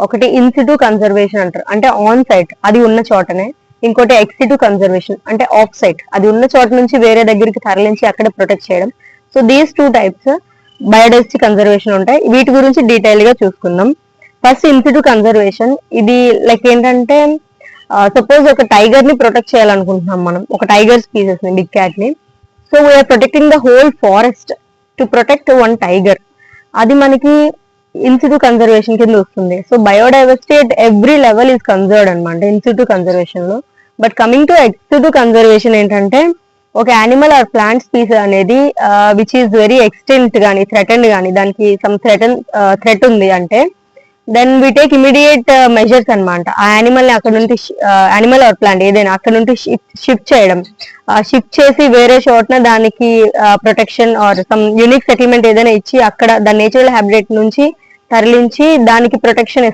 ఒకటి in situ conservation అంటారు, అంటే ఆన్ సైట్ అది ఉన్న చోటనే. ఇంకోటి ఎక్సిటు కన్జర్వేషన్, అంటే ఆఫ్ సైట్ అది ఉన్న చోట నుంచి వేరే దగ్గరికి తరలించి అక్కడ ప్రొటెక్ట్ చేయడం. So these 2 types biodiversity conservation ఉంటాయి. వీటి గురించి డీటెయిల్ గా చూసుకుందాం. First in situ conservation. ఇది లైక్ ఏంటంటే సపోజ్ ఒక టైగర్ ని ప్రొటెక్ట్ చేయాలనుకుంటున్నాం మనం, ఒక టైగర్ స్పీసెస్ ని, బిగ్ క్యాట్ ని. So we are protecting the whole forest to protect 1 tiger. అది మనకి ఇన్సిటు కన్జర్వేషన్ కింద వస్తుంది. So biodiversity at every level is conserved అనమాట ఇన్సిటు కన్జర్వేషన్ లో. But coming to ex situ conservation ఏంటంటే, ఒక యానిమల్ ఆర్ ప్లాంట్ స్పీసీస్ అనేది విచ్ ఈస్ వెరీ ఎక్స్టెంట్ గానీ థ్రెటెండ్ గానీ, దానికి సమ్ థ్రెట్ ఉంది అంటే, then we take immediate measures అనమాట. ఆ యానిమల్ ని అక్కడ నుండి, యానిమల్ ఆర్ ప్లాంట్ ఏదైనా అక్కడ నుండి షిఫ్ట్ చేయడం. షిఫ్ట్ చేసి వేరే చోటన దానికి protection are some unique settlement ఏదైనా ఇచ్చి అక్కడ దాని నేచురల్ హ్యాబిటేట్ నుంచి తరలించి దానికి ప్రొటెక్షన్